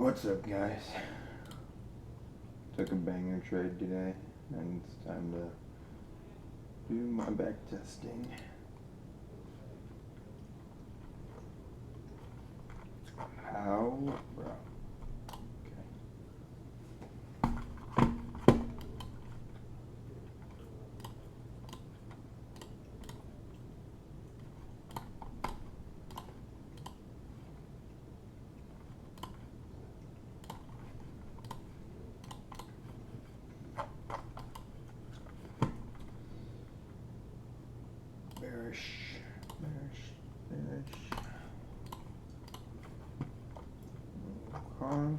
What's up, guys? Took a banger trade today, and it's time to do my back testing. How, bro? Bearish. Okay.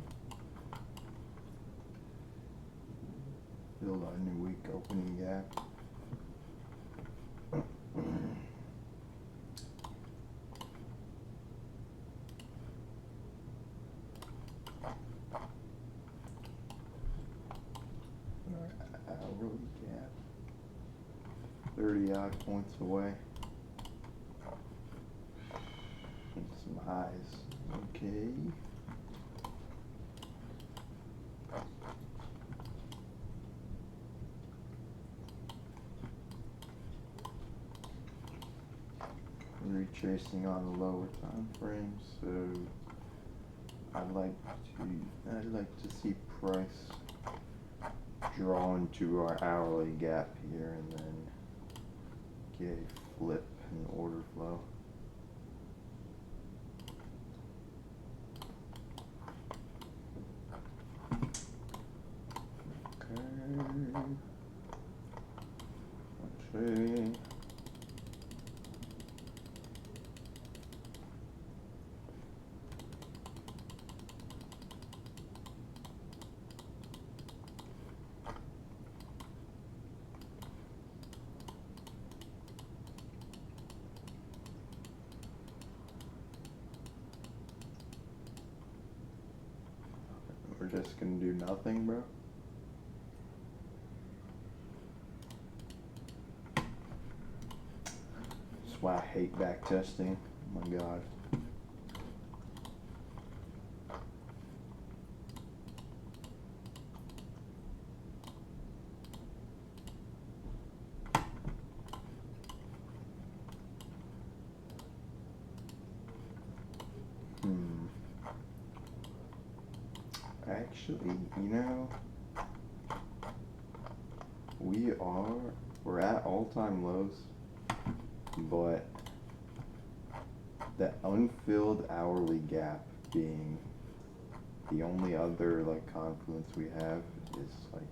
Build our new week opening gap. Hourly gap. 30 odd points away. And some highs. Okay. Retracing on the lower time frame, so I'd like to see price draw into our hourly gap here and then get a flip in order flow. Okay. We're just gonna do nothing, bro. That's why I hate back testing. Oh my god. Actually, you know, we're at all-time lows, but the unfilled hourly gap being the only other like confluence we have is like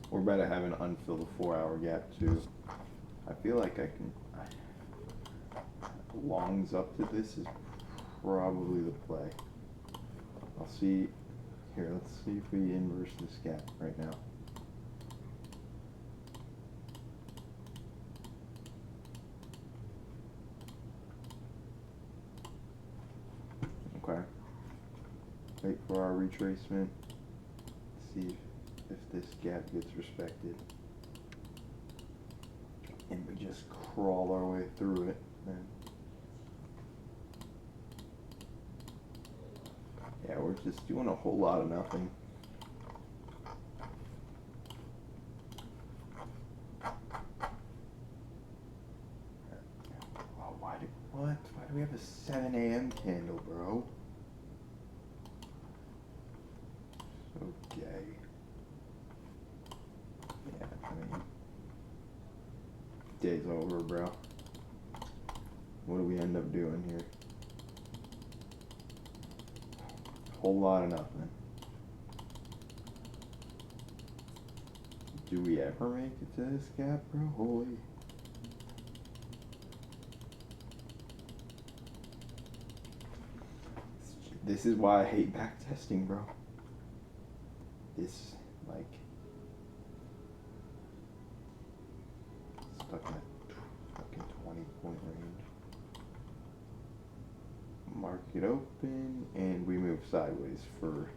we're about to have an unfilled 4-hour gap too. I feel like longs up to this is probably the play. I'll see. Here, let's see if we inverse this gap right now. Okay. Wait for our retracement. See if this gap gets respected. And we just crawl our way through it. Then. Yeah, we're just doing a whole lot of nothing. Oh, why do we have a 7 a.m. candle, bro? Okay. Yeah, I mean, day's over, bro. What do we end up doing here? Whole lot of nothing. Do we ever make it to this gap, bro? Holy. This is why I hate backtesting, bro. This, like, stuck in a fucking 20-point range. Market open, and we move sideways for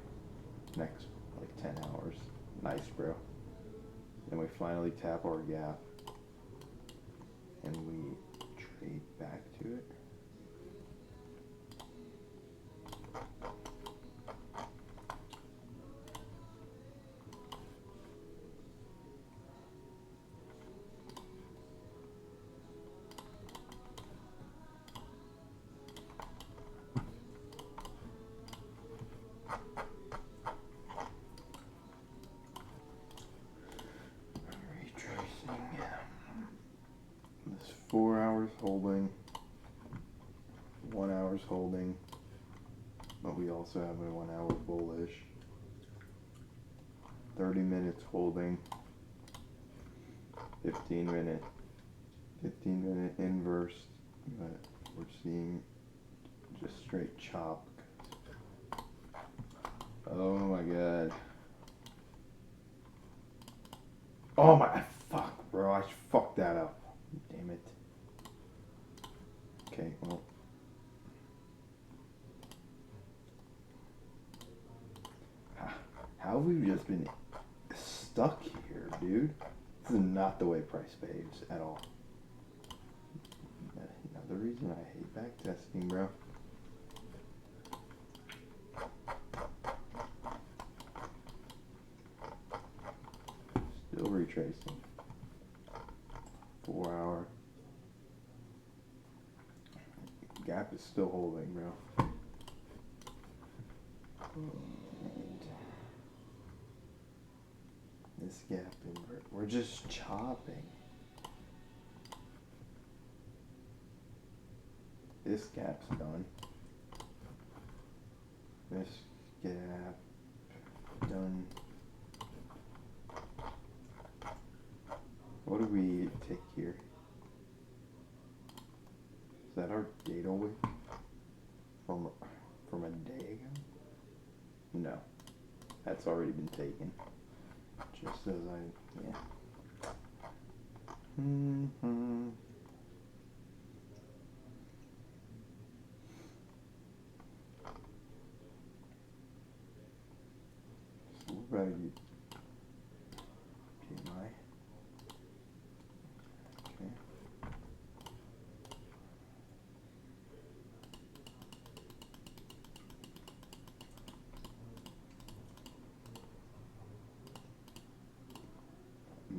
next like 10 hours. Nice, bro. Then we finally tap our gap, and we trade back to it. holding, 1 hour's holding, but we also have a 1 hour bullish, 30 minutes holding, 15 minute inverse, but we're seeing just straight chop. Oh my god. Oh my, fuck bro, I fucked that up. Damn it. Okay, well. How have we just been stuck here, dude? This is not the way price behaves at all. Another reason I hate backtesting, bro. Still retracing. 4 hour. Gap is still holding, bro. And this gap invert. We're just chopping. This gap's done. This gap done. What do we take here? Is that our data wick from a day ago? No, that's already been taken. Just as I, yeah. So we're about to get PMI. Okay.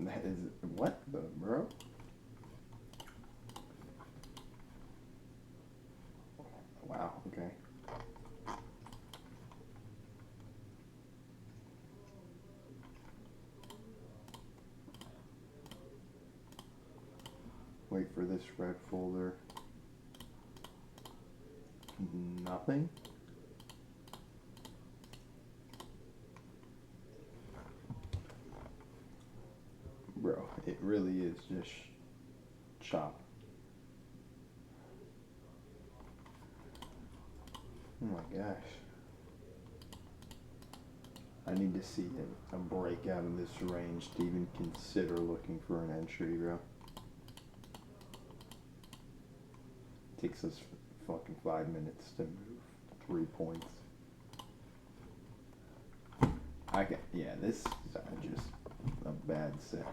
That is, what the, bro? Wow, okay. Wait for this red folder. Nothing? Bro, it really is just chop. Oh my gosh. I need to see a break out of this range to even consider looking for an entry, bro. Takes us fucking 5 minutes to move 3 points. Yeah, this is just a bad set.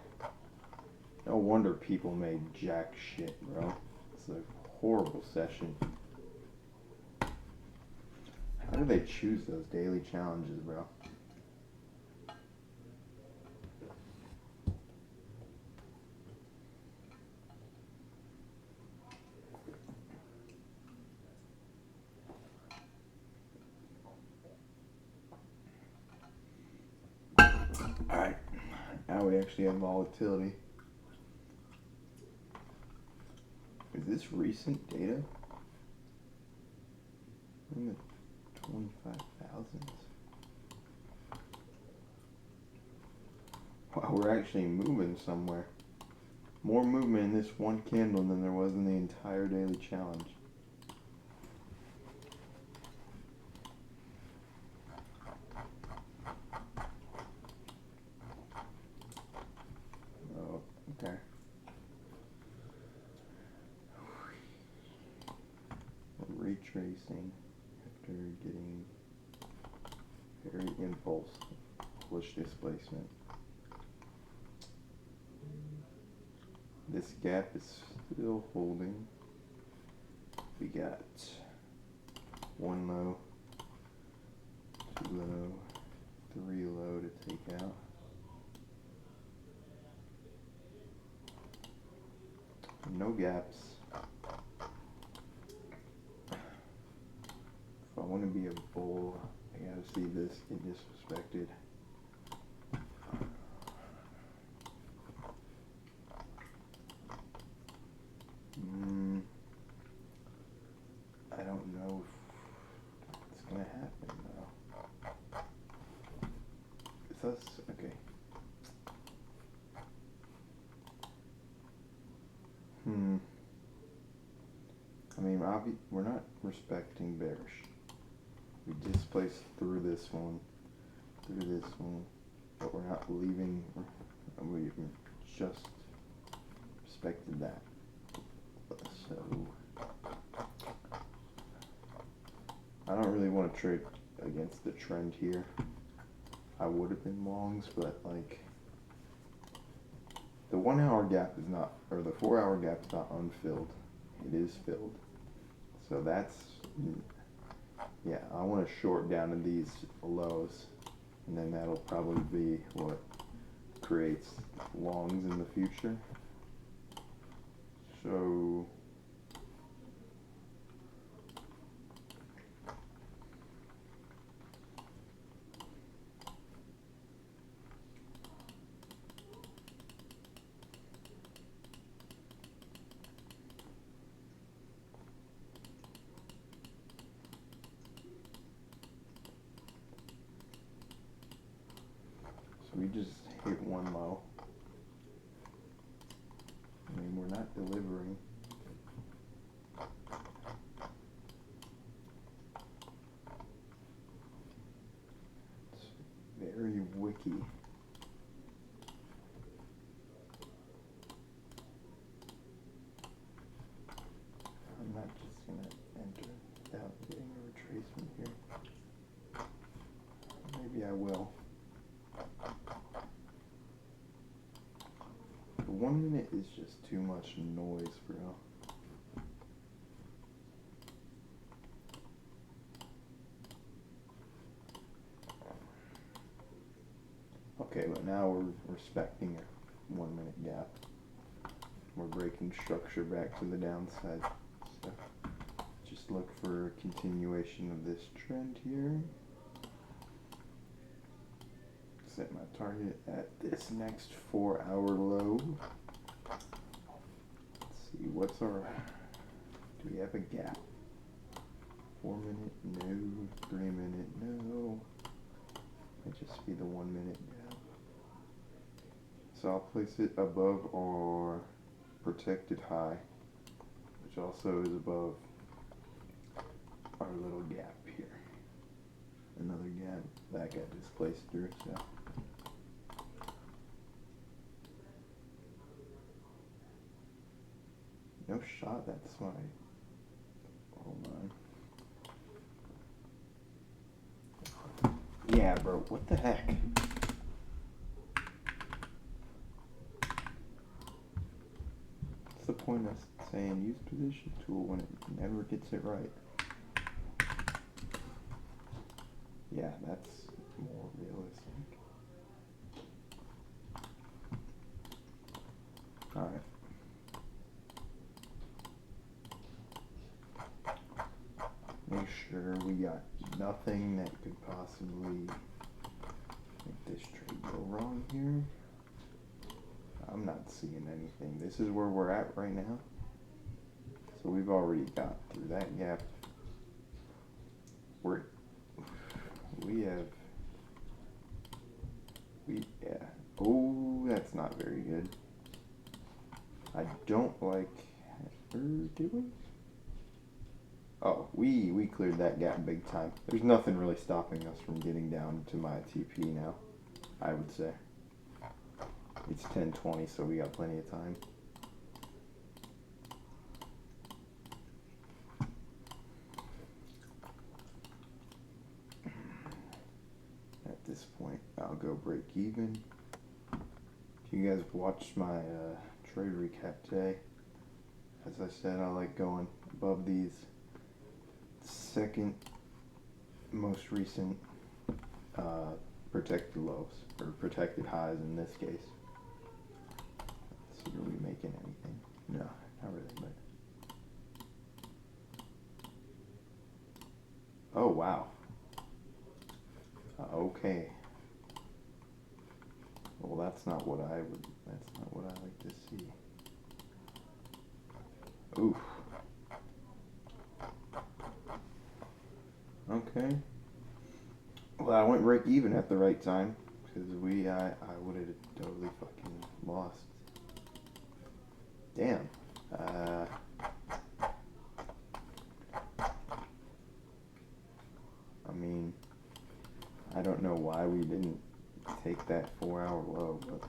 No wonder people made jack shit, bro. It's a horrible session. How do they choose those daily challenges, bro? Alright, now we actually have volatility. Is this recent data? We're in the 25,000s. Wow, we're actually moving somewhere. More movement in this one candle than there was in the entire daily challenge. Oh, okay. We're retracing after getting very impulse push displacement. This gap is still holding. We got 1 low, 2 low, 3 low to take out. No gaps. If I want to be a bull, I gotta see this get disrespected. happened though? Is this okay? I mean, we're not respecting bearish. We displaced through this one, but we're not leaving. We just respected that. So I don't really want to trade against the trend here. I would have been longs, but like the 1 hour gap is not, or the 4 hour gap is not unfilled. It is filled. So that's, yeah, I want to short down to these lows, and then that'll probably be what creates longs in the future. So we just hit one low. I mean, we're not delivering. It's very wicky. I'm not just going to enter without getting a retracement here. Maybe I will. The 1 minute is just too much noise, bro. Okay, but now we're respecting a 1 minute gap. We're breaking structure back to the downside. So just look for a continuation of this trend here. Set my target at this next 4 hour low. Let's see, what's our, do we have a gap? 4 minute, no. 3 minute, no. Might just be the 1 minute gap. So I'll place it above our protected high, which also is above our little gap here. Another gap that got displaced through, so. No shot, that's why. Hold on. Yeah, bro, what the heck? What's the point of saying use position tool when it never gets it right? Yeah, that's more realistic. Alright. Make sure we got nothing that could possibly make this trade go wrong here. I'm not seeing anything. This is where we're at right now. So we've already got through that gap. Yeah. Oh, that's not very good. I don't like, did we? Oh, we cleared that gap big time. There's nothing really stopping us from getting down to my TP now, I would say. It's 10:20, so we got plenty of time. At this point, I'll go break even. If you guys watched my trade recap today, as I said, I like going above these second most recent protected lows, or protected highs in this case. Let's see, are we making anything? No, not really, but. Oh, wow. Okay. Well, that's not what I like to see. Oof. Okay. Well, I went break even at the right time because I would have totally fucking lost. Damn. I mean, I don't know why we didn't take that 4-hour low, but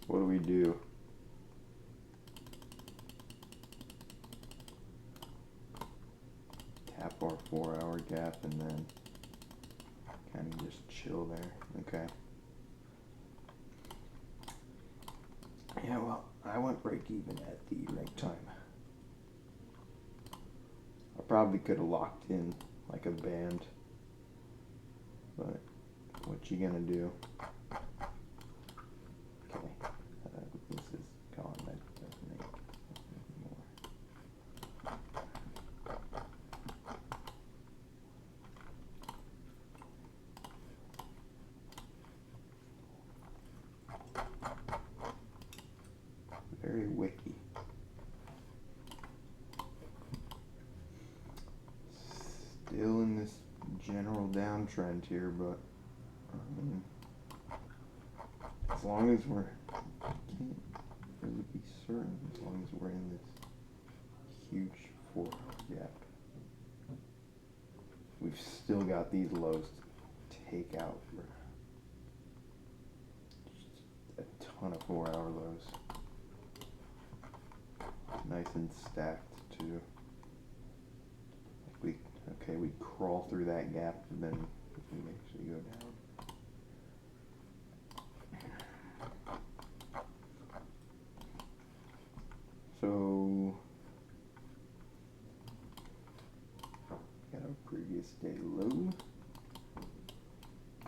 what do we do? Tap our 4-hour gap and then kind of just chill there. Okay. Yeah, well, I went break even at the right time. I probably could have locked in like a band, but what you gonna do? Okay, this is gone. That doesn't make more. Very wiki. Still in this general downtrend here, but as long as we're, can't really be certain, as long as we're in this huge 4-hour gap. We've still got these lows to take out for just a ton of 4-hour lows. Nice and stacked too. Like we crawl through that gap and then we actually go down. So got our previous day low.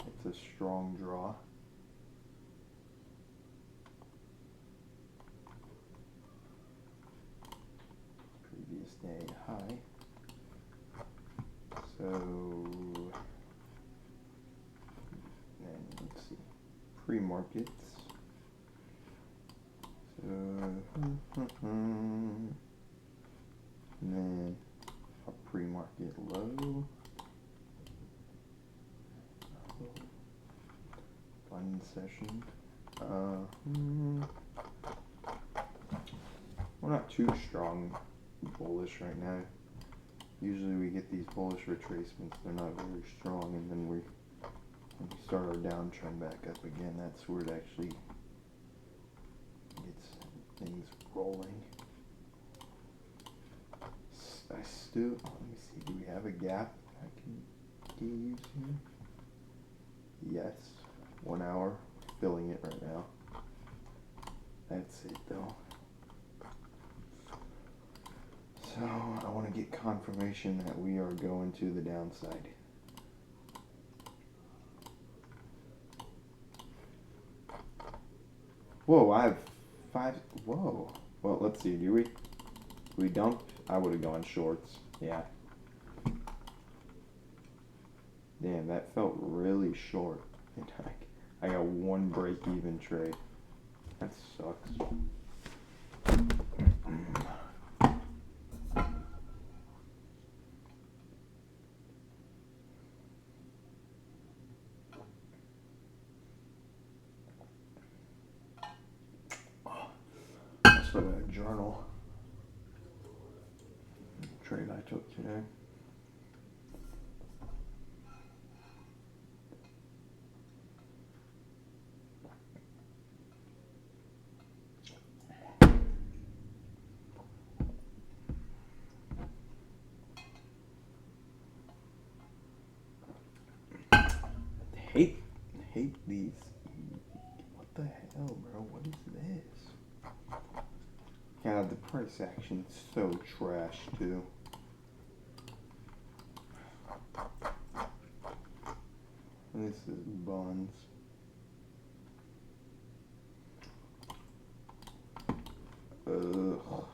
It's a strong draw. Previous day high. So then let's see, pre-markets. So and then a pre-market low. Fun session. We're not too strong bullish right now. Usually we get these bullish retracements, they're not very strong, and then when we start our downtrend back up again, that's where it actually gets things rolling. I still, let me see, do we have a gap I can use here? Yes, 1 hour, filling it right now. That's it though. So I want to get confirmation that we are going to the downside. Whoa, I have 5. Whoa. Well, let's see. Do we dump? I would have gone shorts. Yeah. Damn, that felt really short. And I got one break-even trade. That sucks. So a journal trade I took today. Hate these. What the hell, bro? What is this? God, the price action's so trash too. This is buns. Ugh.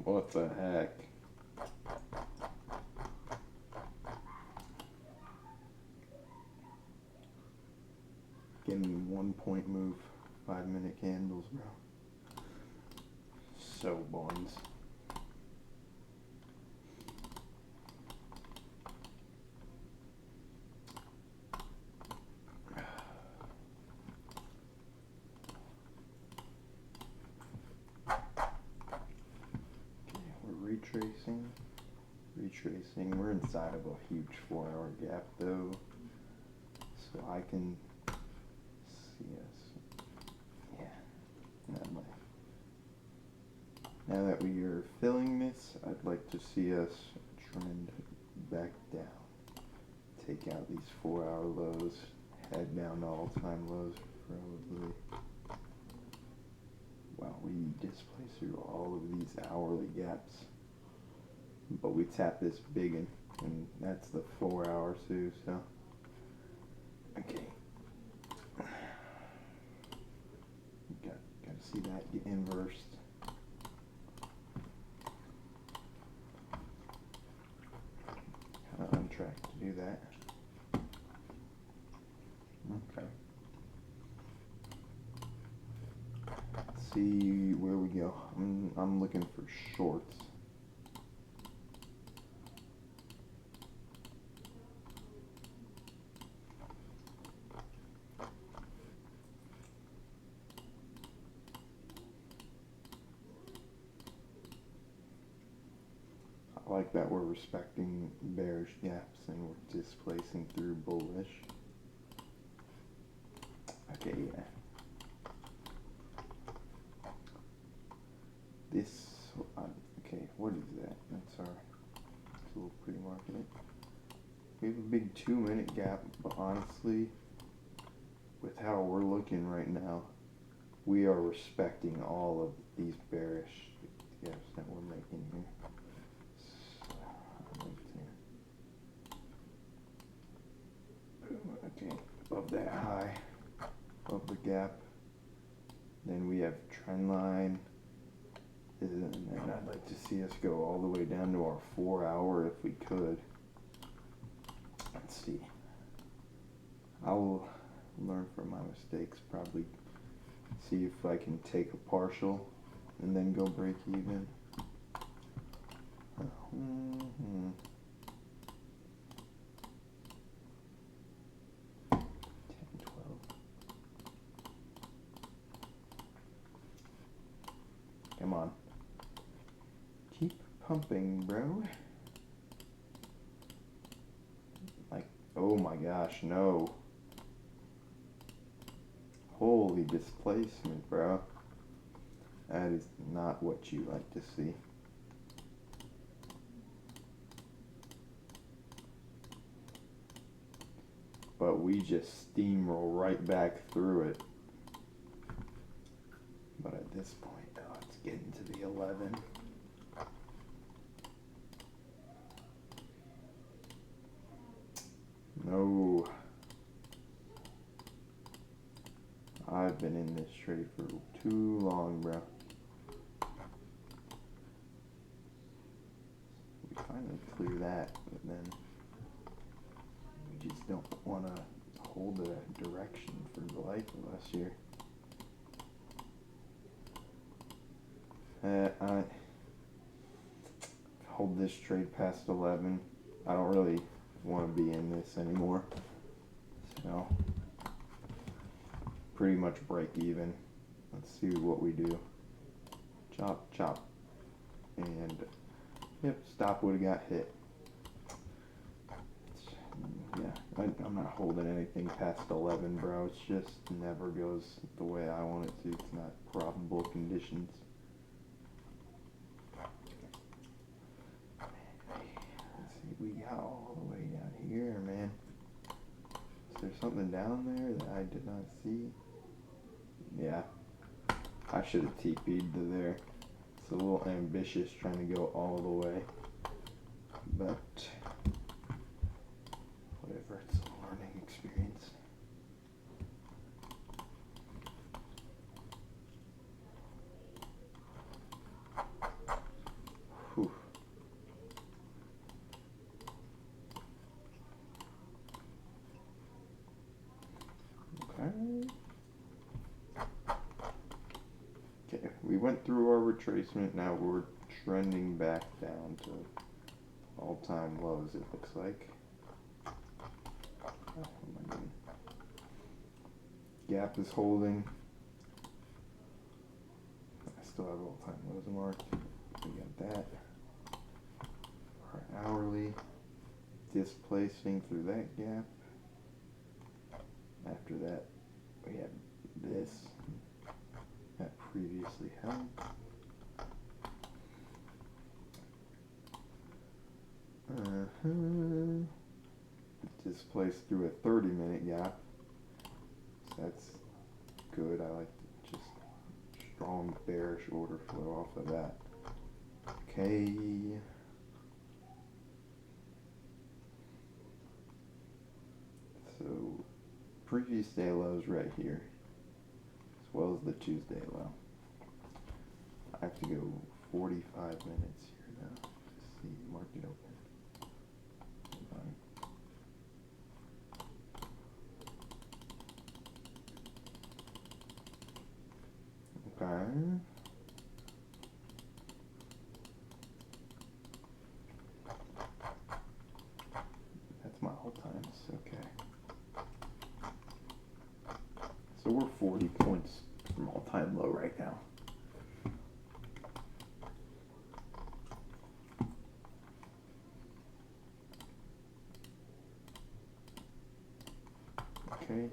What the heck? Give me 1 point move, 5-minute candles, bro. So buns. retracing. We're inside of a huge 4-hour gap though, so I can see us. Yeah, that might. Now that we are filling this, I'd like to see us trend back down. Take out these 4-hour lows, head down to all-time lows probably. Wow, we display through all of these hourly gaps. But we tap this big one, and that's the 4 hours too, so. Okay. Gotta see that get inversed. Kinda on track to do that. Okay. Let's see where we go. I'm looking for shorts. I like that we're respecting bearish gaps and we're displacing through bullish. Okay, yeah. This, okay, what is that? That's our little pre-market. We have a big 2-minute gap, but honestly, with how we're looking right now, we are respecting all of these bearish gaps that we're making here. Okay, above that high, above the gap. Then we have trend line. And then I'd like to see us go all the way down to our 4-hour if we could. Let's see. I'll learn from my mistakes, probably see if I can take a partial and then go break even. 10, 12. Come on. Keep pumping, bro. Like, oh my gosh, no. Holy displacement, bro. That is not what you like to see. But we just steamroll right back through it. But at this point, oh, it's getting to the 11. No. I've been in this trade for too long, bro. We finally clear that, but then we just don't want to hold a direction for the life of us here. I hold this trade past 11. I don't really want to be in this anymore. So, pretty much break even. Let's see what we do. Chop, chop. And, yep, stop would have got hit. Yeah, I'm not holding anything past 11, bro. It just never goes the way I want it to. It's not probable conditions. We got all the way down here, man. Is there something down there that I did not see? Yeah. I should have TP'd to there. It's a little ambitious trying to go all the way. But whatever, it's a learning experience. Whew. Okay, we went through our retracement, now we're trending back down to all-time lows, it looks like. Oh my goodness. Gap is holding. I still have all-time lows marked. We got that. displacing through that gap. After that, we have this that previously held. Displaced through a 30-minute gap. So that's good. I like just strong bearish order flow off of that. Okay. So previous day lows right here, as well as the Tuesday low. I have to go 45 minutes here now to see market open. Okay. That's my all times. Okay. So we're 40 points from all time low right now. Okay.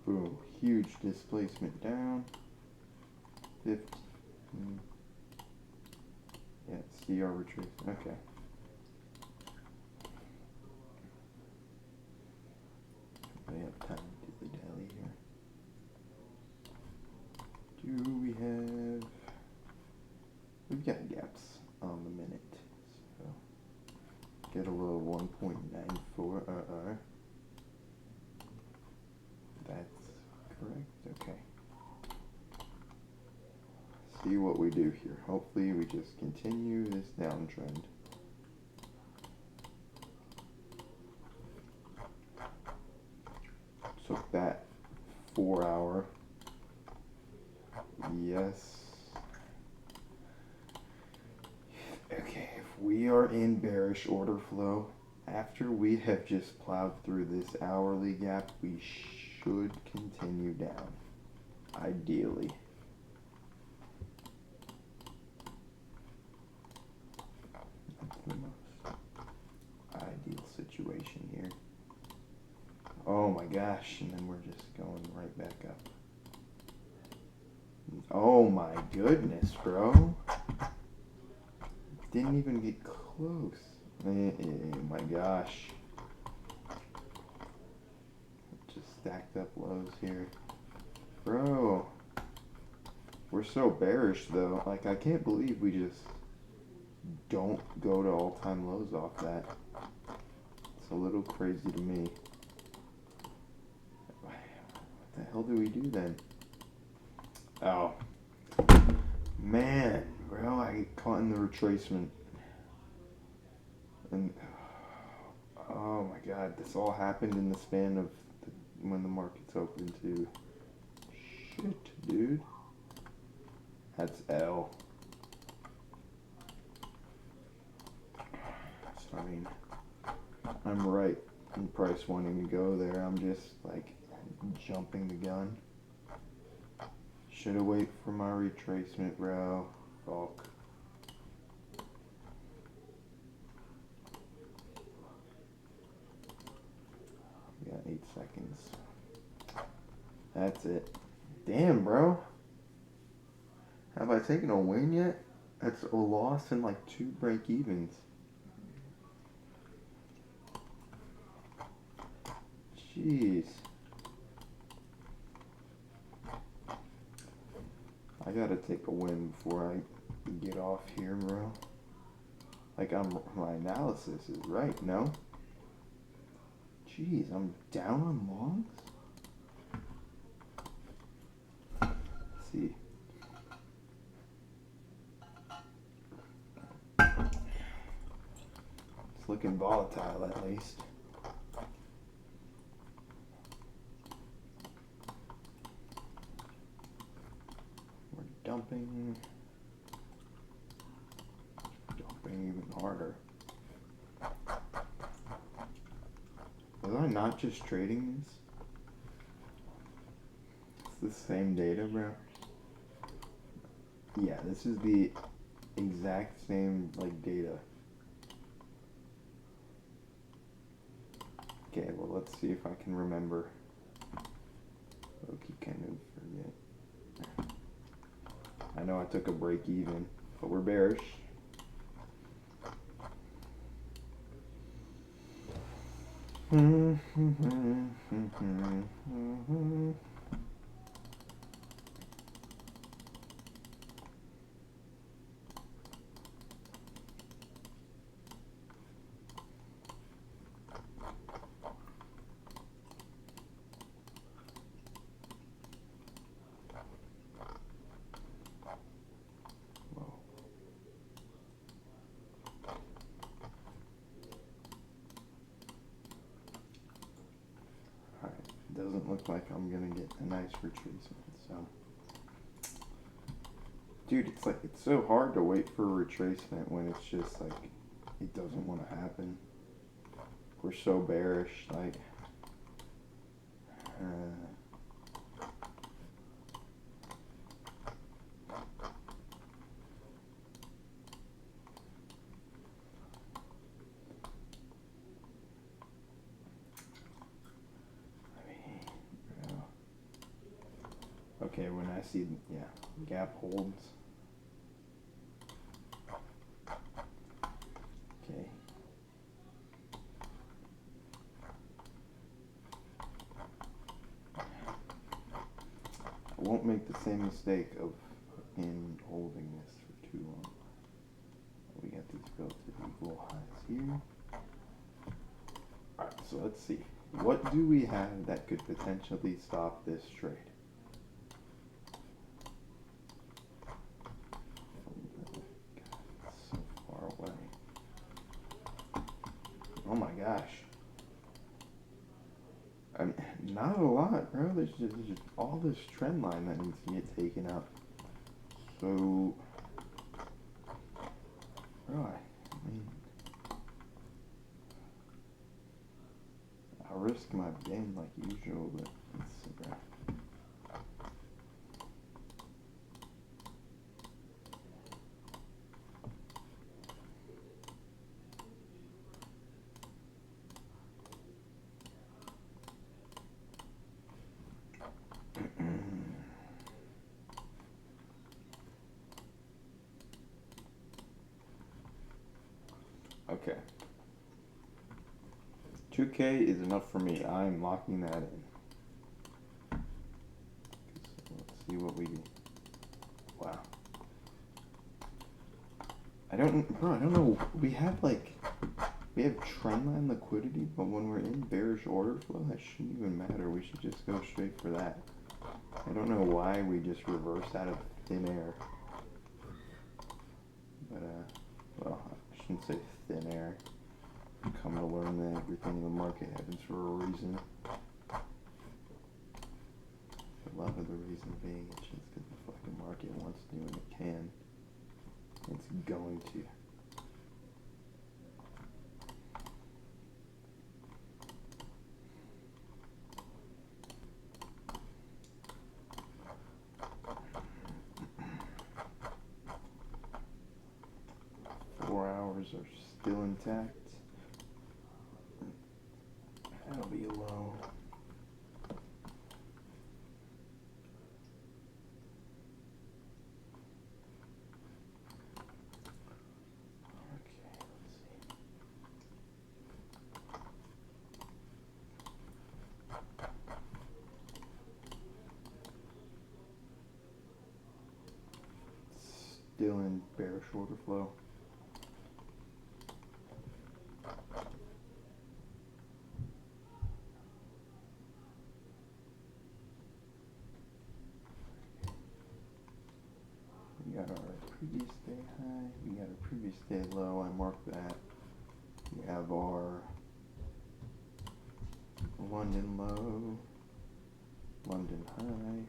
Boom. Huge displacement down. 50. Yeah, CR retrace. Okay. I have time to dilly dally here. Do we have? We've got gaps on the minute. So get a little 1.94. That's correct. Okay. See what we do here. Hopefully we just continue this downtrend. So that 4 hour. Yes. Okay, if we are in bearish order flow, after we have just plowed through this hourly gap, we should continue down, ideally. That's the most ideal situation here. Oh my gosh, and then we're just going right back up. Oh my goodness, bro. Didn't even get close. Oh my gosh. Just stacked up lows here. Bro. We're so bearish though. Like, I can't believe we just don't go to all-time lows off that. It's a little crazy to me. What the hell do we do then? Oh. Man, bro, I get caught in the retracement. And, oh my god, this all happened in the span of when the market's open too. Shit, dude. That's L. So, I mean, I'm right in price wanting to go there. I'm just, like, jumping the gun. Should've waited for my retracement, bro. Fuck. We got 8 seconds. That's it. Damn, bro. Have I taken a win yet? That's a loss and like 2 break evens. Jeez. I gotta take a win before I get off here, bro. Like, my analysis is right, no? Jeez, I'm down on longs? Let's see. It's looking volatile, at least. We're dumping even harder. Was I not just trading this? It's the same data, bro. Yeah, this is the exact same, like, data. Okay, well, let's see if I can remember. Okay, kind of forget. I know I took a break even, but we're bearish. Doesn't look like I'm gonna get a nice retracement, so. Dude, it's like, it's so hard to wait for a retracement when it's just like, it doesn't want to happen. We're so bearish, like, okay, when I see, yeah, gap holds. Okay. I won't make the same mistake of in holding this for too long. We got these relative equal highs here. Alright, so let's see. What do we have that could potentially stop this trade? So far away. Oh my gosh. I mean, not a lot, bro. There's just all this trend line that needs to get taken out. So, bro, I mean, I'll risk my game like usual, but let's see, bro. Okay. 2K is enough for me. I'm locking that in. So let's see what we do. Wow. I don't know. We have trendline liquidity, but when we're in bearish order flow, that shouldn't even matter. We should just go straight for that. I don't know why we just reverse out of thin air. But, well, I shouldn't say thin air. I've come to learn that everything in the market happens for a reason. A lot of the reason being it's just because the fucking market wants to and it can. It's going to. Are still intact. That'll be low. Okay, let's see. Still in bearish order flow. We got our previous day high, we got our previous day low, I marked that. We have our London low, London high.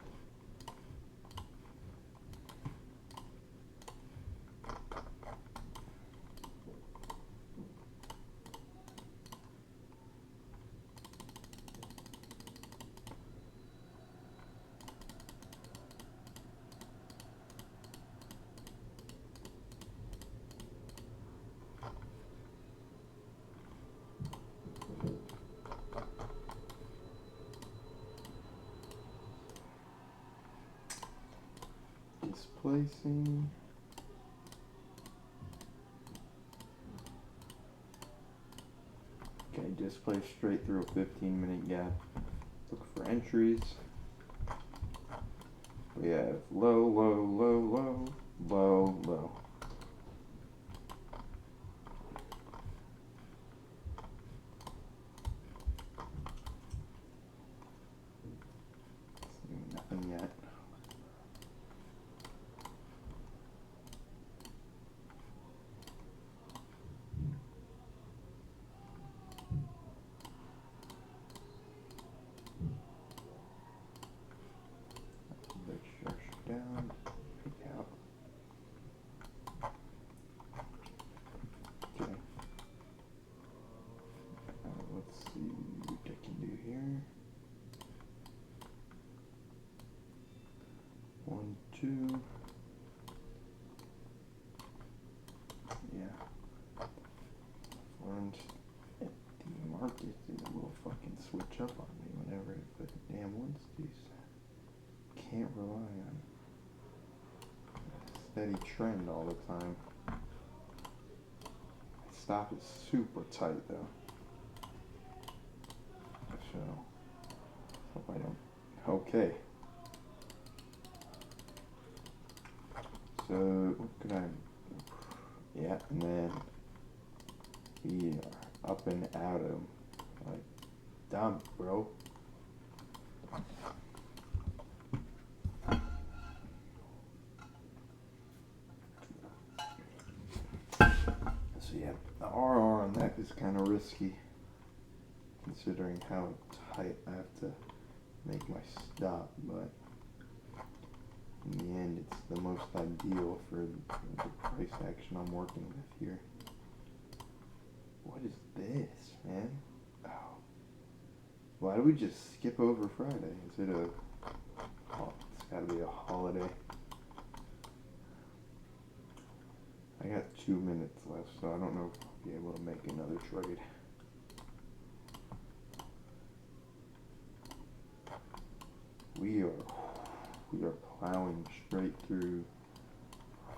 displacing. Okay, displace straight through a 15-minute gap. Look for entries. We have low, low, low, low, low, low. Nothing yet. Big structure down, peek out. Okay. Let's see what I can do here. 1, 2. Yeah. And the market will fucking switch up on me whenever it fucking damn wants to. Can't rely on a steady trend all the time. Stop is super tight though. So, hope I don't. Okay. So, what could I. Yeah, and then we are up and out of. Like, dump, bro. So, yeah, the RR on that is kind of risky, considering how tight I have to make my stop, but in the end it's the most ideal for the price action I'm working with here. What is this, man? Oh. Why do we just skip over Friday? Is it a... Oh, it's gotta be a holiday. I got 2 minutes left, so I don't know if I'll be able to make another trade. We are plowing straight through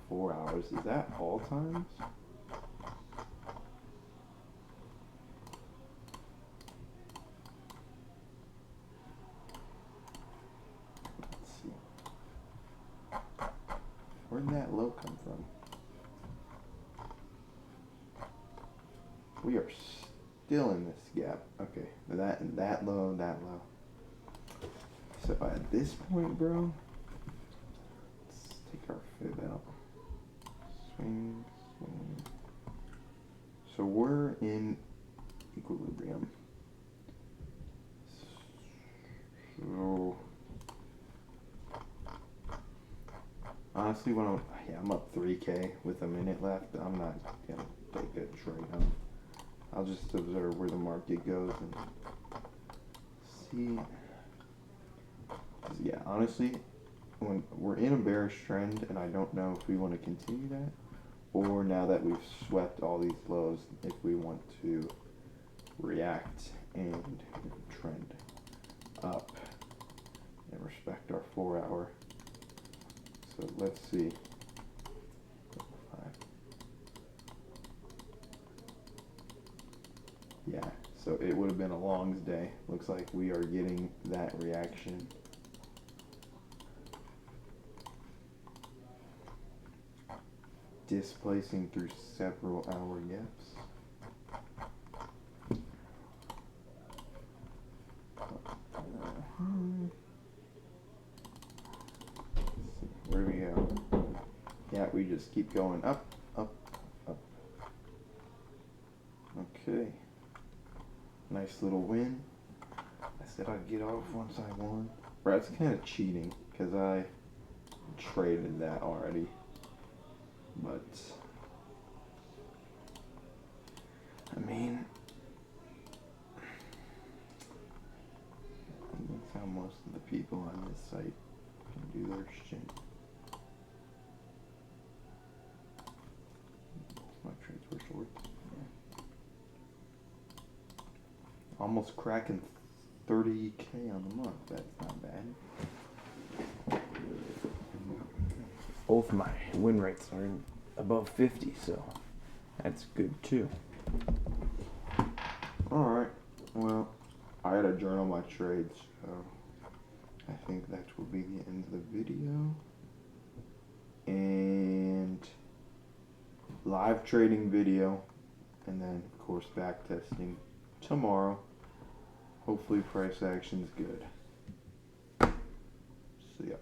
4 hours. Is that all times? Let's see. Where'd that low come from? We are still in this gap. Okay, that low, that low. So at this point, bro, let's take our fib out. Swing, swing. So we're in equilibrium. So honestly, when I'm up 3K with a minute left, I'm not gonna take a trade home. I'll just observe where the market goes and see. Yeah, honestly, when we're in a bearish trend, and I don't know if we want to continue that, or now that we've swept all these lows, if we want to react and trend up and respect our 4 hour. So let's see. Yeah, so it would have been a longs day. Looks like we are getting that reaction. Displacing through several hour gaps. Where do we go? Yeah, we just keep going up, up, up. Okay. Nice little win. I said I'd get off once I won. Bro, it's kind of cheating because I traded that already. But I mean, that's how most of the people on this site can do their shit. My trades were short. Yeah. Almost cracking 30K on the month. That's not bad. both my win rates are above 50, so that's good too. Alright, well, I gotta journal my trades, so I think that will be the end of the video. And live trading video, and then of course back testing tomorrow. Hopefully price action's good. See ya.